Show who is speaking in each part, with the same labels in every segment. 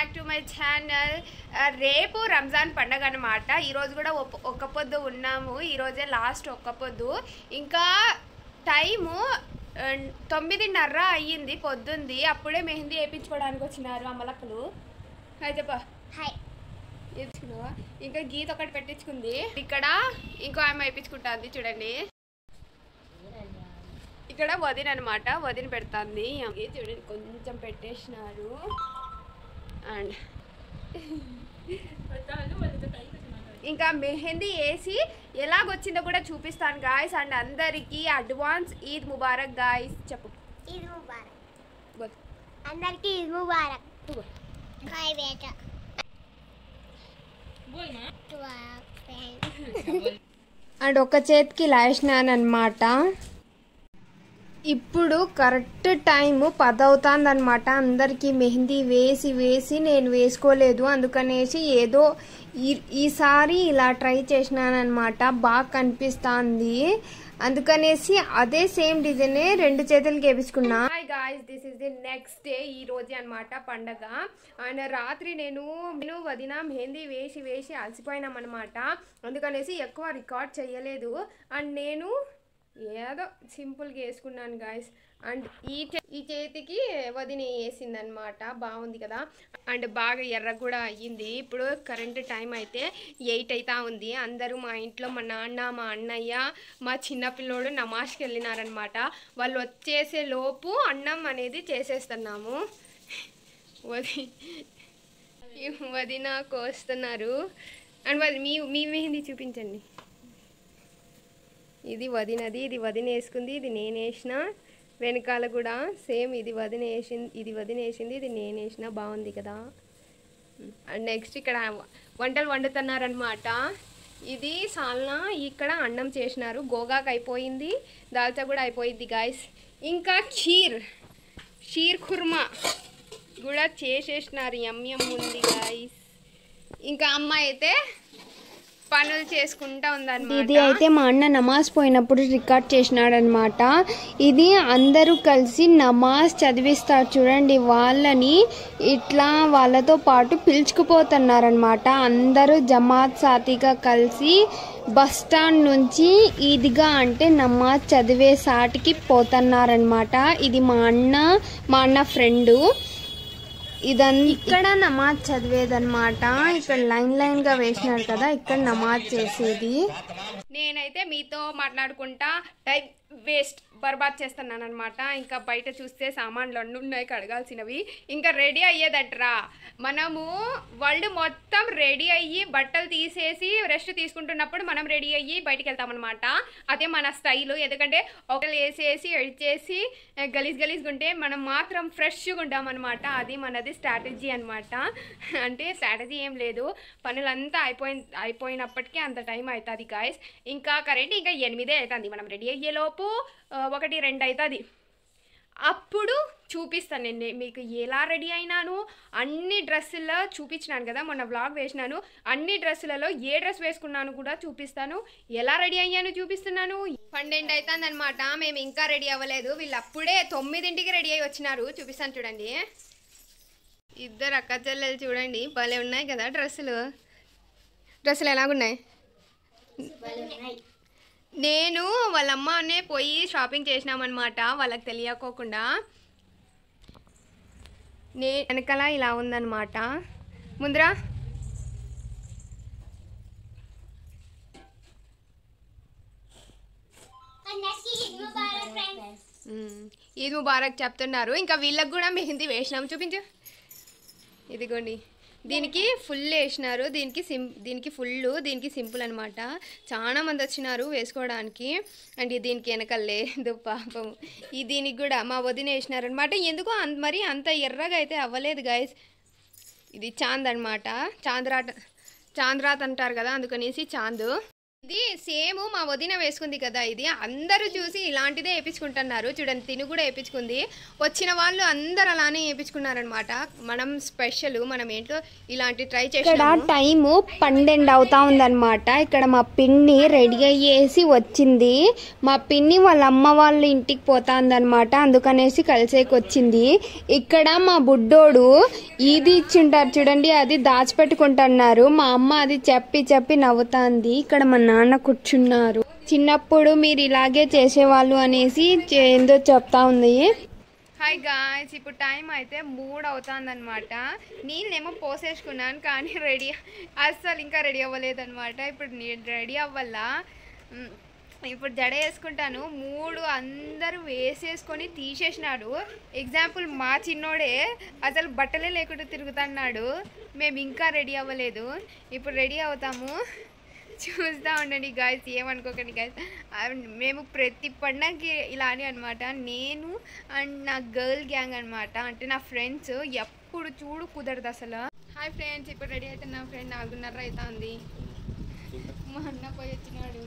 Speaker 1: Back to my channel. రేపు రంజాన్ పండగ అనమాట. ఈరోజు కూడా ఒక్క పొద్దు ఉన్నాము. ఈరోజే లాస్ట్ ఒక్క పొద్దు. ఇంకా టైము 9:30 అయ్యింది, పొద్దుంది. అప్పుడే మెహందీ వేయించుకోవడానికి వచ్చినారు అమ్మలక్కలు. హాయ్ చెప్పా.
Speaker 2: హాయ్.
Speaker 1: వేయించుకున్నావా? ఇంకా గీత ఒకటి పెట్టించుకుంది. ఇక్కడ ఇంకో ఆమె వేయించుకుంటుంది చూడండి. ఇక్కడ వదిన అనమాట, వదిన పెడుతుంది. చూడండి కొంచెం పెట్టేసినారు. అండ్ ఇంకా మెహందీ వేసి ఎలాగొచ్చిందో కూడా చూపిస్తాను గాయస్. అండ్ అందరికీ అడ్వాన్స్ ఈద్ ముబారక్ గాయస్. చెప్పు.
Speaker 2: ఈద్ ముబారక్. అందరికీ Eid Mubarak. Hi beta.
Speaker 1: And ఒక చేతికి లాయేసినాను అనమాట. ఇప్పుడు కరెక్ట్ టైము 10 అవుతుంది అనమాట. అందరికీ మెహందీ వేసి నేను వేసుకోలేదు, అందుకనేసి ఏదో ఈసారి ఇలా ట్రై చేసినానమాట. బాగా కనిపిస్తుంది, అందుకనేసి అదే సేమ్ డిజైనే 2 చేతులకి వేపించుకున్నా. Hi guys, this is the next day. ఈ రోజే అనమాట పండగ. అండ్ రాత్రి నేను వదిన మెహందీ వేసి అలసిపోయినాం అనమాట. అందుకనేసి ఎక్కువ రికార్డ్ చేయలేదు. అండ్ నేను ఏదో సింపుల్గా వేసుకున్నాను గాయస్. అండ్ ఈ చేతికి వదిన వేసింది అనమాట. బాగుంది కదా. అండ్ బాగా ఎర్ర కూడా అయ్యింది. ఇప్పుడు కరెంట్ టైం అయితే 8 అవుతా ఉంది. అందరూ మా ఇంట్లో మా నాన్న, మా అన్నయ్య, మా చిన్నపిల్లోడు నమాజ్కి వెళ్ళినారనమాట. వాళ్ళు వచ్చేసే లోపు అన్నం అనేది చేసేస్తున్నాము. వదిన కోస్తున్నారు. అండ్ మీ మెహందీ చూపించండి. ఇది వదినది, ఇది వదిన వేసుకుంది, ఇది నేను వేసిన. వెనకాల కూడా సేమ్ ఇది వదిన వేసింది, ఇది నేను వేసిన. బాగుంది కదా. అండ్ నెక్స్ట్ ఇక్కడ వంటలు వండుతున్నారనమాట. ఇది సాల్నా, ఇక్కడ అన్నం చేసినారు. గోగాకు అయిపోయింది, దాల్చా కూడా అయిపోయింది గాయస్. ఇంకా షీర్ ఖుర్మా కూడా చేసేసినారు. యమ్ ఉంది గాయస్. ఇంకా అమ్మ అయితే పనులు చేసుకుంటా ఉందన్నమాట. ఇది అయితే మా అన్న నమాజ్ పోయినప్పుడు రికార్డ్ చేసినాడనమాట. ఇది అందరూ కలిసి నమాజ్ చదివిస్తారు చూడండి. వాళ్ళని ఇట్లా వాళ్ళతో పాటు పిలుచుకుపోతున్నారనమాట. అందరూ జమాత్ సాతిగా కలిసి బస్ స్టాండ్ నుంచి ఈద్గా అంటే నమాజ్ చదివే సాటికి పోతున్నారనమాట. ఇది మా అన్న ఫ్రెండు. ఇక్కడ నమాజ్ చదివేదన్నమాట. ఇక్కడ లైన్ గా వేసినారు కదా, ఇక్కడ నమాజ్ చేసేది. నేనైతే మీతో మాట్లాడుకుంటా టైం వేస్ట్ బర్బాద్ చేస్తున్నాను అనమాట. ఇంకా బయట చూస్తే సామాన్లు అన్నీ ఉన్నాయి కడగాల్సినవి. ఇంకా రెడీ అయ్యేదట్రా. మనము వాళ్ళు మొత్తం రెడీ అయ్యి బట్టలు తీసేసి రెస్ట్ తీసుకుంటున్నప్పుడు మనం రెడీ అయ్యి బయటికి వెళ్తామన్నమాట. అదే మన స్టైలు. ఎందుకంటే ఒకళ్ళు వేసేసి ఎడిచేసి గలీజ్గా ఉంటే మనం మాత్రం ఫ్రెష్గా ఉంటామన్నమాట. అది మనది స్ట్రాటజీ అనమాట. అంటే స్ట్రాటజీ ఏం లేదు, పనులంతా అయిపోయినప్పటికీ అంత టైం అవుతుంది గాయస్. ఇంకా కరెంట్ ఇంకా 8 అవుతుంది. మనం రెడీ అయ్యేలోపు 1-2 అవుతుంది. అప్పుడు చూపిస్తాను నేను మీకు ఎలా రెడీ అయినాను. అన్ని డ్రెస్సుల్లో చూపించినాను కదా, మొన్న వ్లాగ్ వేసినాను. అన్ని డ్రెస్సులలో ఏ డ్రెస్ వేసుకున్నాను కూడా చూపిస్తాను. ఎలా రెడీ అయ్యాను చూపిస్తున్నాను. 12 అవుతుంది అనమాట. మేము ఇంకా రెడీ అవ్వలేదు. వీళ్ళు అప్పుడే 9ంటికి రెడీ అయ్యి వచ్చినారు. చూపిస్తాను చూడండి. ఇద్దరు అక్క చెల్లెలు చూడండి, భలే ఉన్నాయి కదా డ్రెస్సులు ఎలాగున్నాయి. నేను వాళ్ళ అమ్మనే పోయి షాపింగ్ చేసినామన్నమాట, వాళ్ళకి తెలియకోకుండా. వెనకాల ఇలా ఉందన్నమాట. ముందర ఈద్ ముబారక్ చెప్తున్నారు. ఇంకా వీళ్ళకి కూడా మెహందీ వేసినాము. చూపించు. ఇదిగోండి, దీనికి ఫుల్ వేసినారు, దీనికి ఫుల్, దీనికి సింపుల్ అనమాట. చాలా మంది వచ్చినారు వేసుకోవడానికి. అండ్ దీనికి వెనకలేదు పాపం. దీనికి కూడా మా వదిన వేసినారు అనమాట. ఎందుకో మరి అంత ఎర్రగా అయితే అవ్వలేదు గాయస్. ఇది చాంద్ అనమాట. చాంద్రాత్ అంటారు కదా, అందుకనేసి చాంద్. ఇది సేమ్ మా వదిన వేసుకుంది కదా, ఇది అందరూ చూసి ఇలాంటిదే వేయించుకుంటున్నారు. చూడండి తిను కూడా వేయించుకుంది. వచ్చిన వాళ్ళు అందరు అలానే వేయించుకున్నారనమాట. మనం స్పెషల్, మనం ఏంటో ఇలాంటి ట్రై చేసి. ఇక్కడ టైము 12 అవుతా ఉందన్నమాట. ఇక్కడ మా పిన్ని రెడీ అయ్యేసి వచ్చింది. మా పిన్ని వాళ్ళ అమ్మ వాళ్ళ ఇంటికి పోతాందనమాట, అందుకనేసి కలిసేకి వచ్చింది. ఇక్కడ మా బుడ్డోడు ఇది ఇచ్చింటారు చూడండి, అది దాచిపెట్టుకుంటున్నారు. మా అమ్మ అది చెప్పి చెప్పి నవ్వుతాంది. ఇక్కడ మా నాన్న కూర్చున్నారు. చిన్నప్పుడు మీరు ఇలాగే చేసేవాళ్ళు అనేసి ఏందో చెప్తా ఉంది. హాయ్ గాయ్స్, ఇప్పుడు టైం అయితే 3 అవుతుందన్నమాట. నేనేమో పోసేసుకున్నాను కానీ అస్సలు ఇంకా రెడీ అవ్వలేదన్నమాట. ఇప్పుడు నేను రెడీ అవ్వాలా. ఇప్పుడు జడ వేసుకుంటాను. 3 అందరూ వేసేసుకొని తీసేసినాడు. ఎగ్జాంపుల్ మా చిన్నోడే అసలు బట్టలే లేకుండా తిరుగుతున్నాడు. మేము ఇంకా రెడీ అవ్వలేదు. ఇప్పుడు రెడీ అవుతాము, చూస్తూ ఉండండి గాయస్, ఏమనుకోకండి గాయస్. మేము ప్రతి పండగకి ఇలానే అనమాట. నేను అండ్ నా గర్ల్ గ్యాంగ్ అనమాట, అంటే నా ఫ్రెండ్స్. ఎప్పుడు చూడు కుదరదు అసలు. హాయ్ ఫ్రెండ్స్, ఇప్పుడు రెడీ అయితే నా ఫ్రెండ్ 4:30 అవుతుంది. మా అన్న పోయి వచ్చినాడు.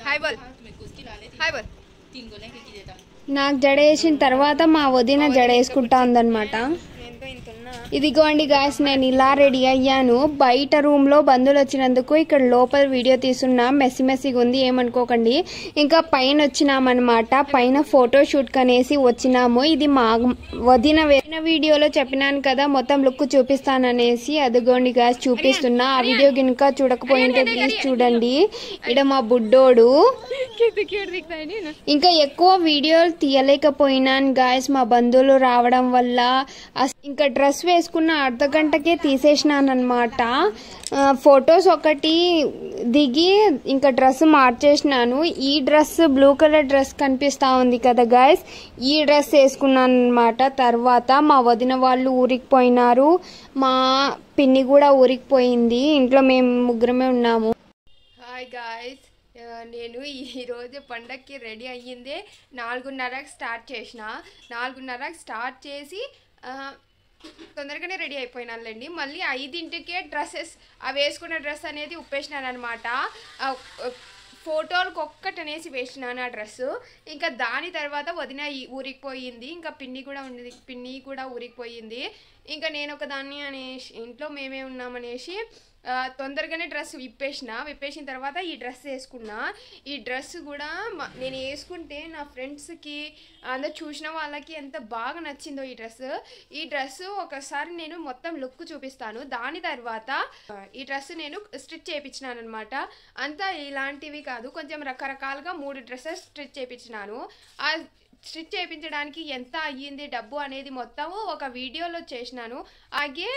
Speaker 1: హాయ్ బోల్, హాయ్ బోల్. నాకు జడ వేసిన తర్వాత మా వదిన జడ వేసుకుంటా ఉందన్నమాట. ఇదిగోండి గాయస్, నేను ఇలా రెడీ అయ్యాను. బయట రూమ్ లో బంధువులు వచ్చినందుకు ఇక్కడ లోపల వీడియో తీస్తున్నా. మెస్సిగా ఉంది, ఏమనుకోకండి. ఇంకా పైన వచ్చినామన్నమాట. పైన ఫోటో షూట్ కనేసి వచ్చినాము. ఇది మా వదిన వీడియోలో చెప్పినాను కదా మొత్తం లుక్ చూపిస్తాననేసి. అదిగోండి గాయస్ చూపిస్తున్నా. ఆ వీడియో గినుక చూడకపోయింటే ప్లీజ్ చూడండి. ఇక్కడ మా బుడ్డోడు. ఇంకా ఎక్కువ వీడియోలు తీయలేకపోయినాను గాయస్, మా బంధువులు రావడం వల్ల. ఇంకా డ్రెస్ వేసుకున్న అర్ధగంటకే తీసేసినాను అనమాట. ఫొటోస్ ఒకటి దిగి ఇంకా డ్రెస్ మార్చేసినాను. ఈ డ్రెస్ బ్లూ కలర్ డ్రెస్ కనిపిస్తా ఉంది కదా గాయస్, ఈ డ్రెస్ వేసుకున్నాను అనమాట. తర్వాత మా వదిన వాళ్ళు ఊరికి పోయినారు. మా పిన్ని కూడా ఊరికి పోయింది. ఇంట్లో మేము ముగ్గురమే ఉన్నాము. హాయ్ గాయస్, నేను ఈరోజు పండగకి రెడీ అయ్యిందే 4:30కి స్టార్ట్ చేసిన. 4:30కి స్టార్ట్ చేసి తొందరగానే రెడీ అయిపోయినానులేండి. మళ్ళీ 5ంటికే డ్రెస్సెస్, ఆ వేసుకున్న డ్రెస్ అనేది ఉప్పేసినాను అనమాట. ఫోటోలకు ఒక్కటనేసి వేసినాను ఆ డ్రెస్సు. ఇంకా దాని తర్వాత వదిన ఊరికి పోయింది. ఇంకా పిన్ని కూడా ఊరికి పోయింది. ఇంకా నేను ఒకదాన్ని అనేసి ఇంట్లో మేమే ఉన్నామనేసి తొందరగానే డ్రెస్ విప్పేసిన తర్వాత ఈ డ్రెస్ వేసుకున్నా. ఈ డ్రెస్ కూడా నేను వేసుకుంటే నా ఫ్రెండ్స్కి అందరు చూసిన వాళ్ళకి ఎంత బాగా నచ్చిందో ఈ డ్రెస్ ఒకసారి నేను మొత్తం లుక్ చూపిస్తాను. దాని తర్వాత ఈ డ్రెస్ నేను స్టిచ్ చేయించినాను అనమాట. అంతా ఇలాంటివి కాదు, కొంచెం రకరకాలుగా 3 డ్రెస్సెస్ స్టిచ్ చేయించినాను. ఆ స్టిచ్ చేయించడానికి ఎంత అయ్యింది డబ్బు అనేది మొత్తం ఒక వీడియోలో చేసినాను. అలాగే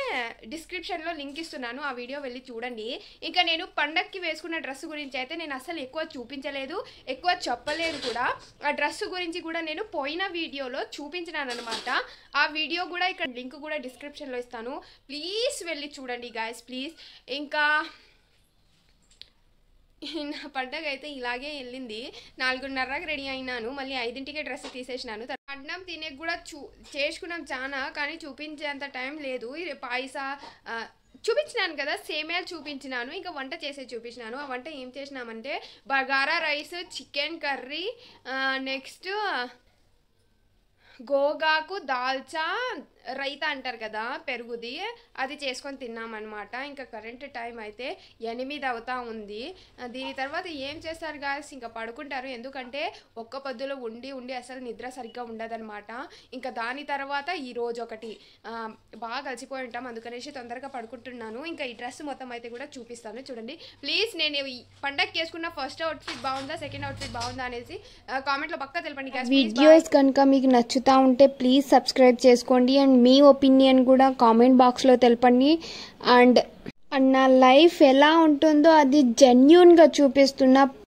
Speaker 1: డిస్క్రిప్షన్లో లింక్ ఇస్తున్నాను, ఆ వీడియో వెళ్ళి చూడండి. ఇంకా నేను పండక్కి వేసుకున్న డ్రెస్ గురించి అయితే నేను అసలు ఎక్కువ చూపించలేదు, ఎక్కువ చెప్పలేదు కూడా. ఆ డ్రెస్ గురించి కూడా నేను పోయిన వీడియోలో చూపించినాను అనమాట. ఆ వీడియో కూడా ఇక్కడ లింక్ కూడా డిస్క్రిప్షన్లో ఇస్తాను, ప్లీజ్ వెళ్ళి చూడండి గాయస్ ప్లీజ్. ఇంకా నా పండగ అయితే ఇలాగే వెళ్ళింది. 4:30కి రెడీ అయినాను. మళ్ళీ 5ంటికే డ్రెస్ తీసేసినాను. అన్నం తినే కూడా చేసుకున్నాం చాలా, కానీ చూపించేంత టైం లేదు. పాయస చూపించినాను కదా, సేమియాలు చూపించినాను. ఇంకా వంట చేసే చూపించినాను. ఆ వంట ఏం చేసినామంటే bagara rice, chicken curry, next గోగాకు దాల్చా రైతా అంటారు కదా పెరుగుది, అది చేసుకొని తిన్నామన్నమాట. ఇంకా కరెంట్ టైం అయితే 8 అవుతా ఉంది. దీని తర్వాత ఏం చేస్తారు గాయస్, ఇంకా పడుకుంటారు. ఎందుకంటే ఒక్క పొద్దులో ఉండి అసలు నిద్ర సరిగ్గా ఉండదన్నమాట. ఇంకా దాని తర్వాత ఈరోజు ఒకటి బాగా కలిసిపోయి ఉంటాం, అందుకనేసి తొందరగా పడుకుంటున్నాను. ఇంకా ఈ డ్రెస్ మొత్తం అయితే కూడా చూపిస్తాను చూడండి ప్లీజ్. నేను ఈ పండగకి వేసుకున్న ఫస్ట్ అవుట్ఫిట్ బాగుందా, సెకండ్ అవుట్ఫిట్ బాగుందా అనేసి కామెంట్లో పక్కా తెలపండి గాయస్. వీడియోస్ కనుక మీకు నచ్చుతా ఉంటే ప్లీజ్ సబ్స్క్రైబ్ చేసుకోండి. అండ్ మీ ఒపీనియన్ కూడా కామెంట్ బాక్స్లో తెలపండి. అండ్ నా లైఫ్ ఎలా ఉంటుందో అది జెన్యూన్గా చూపిస్తున్నా.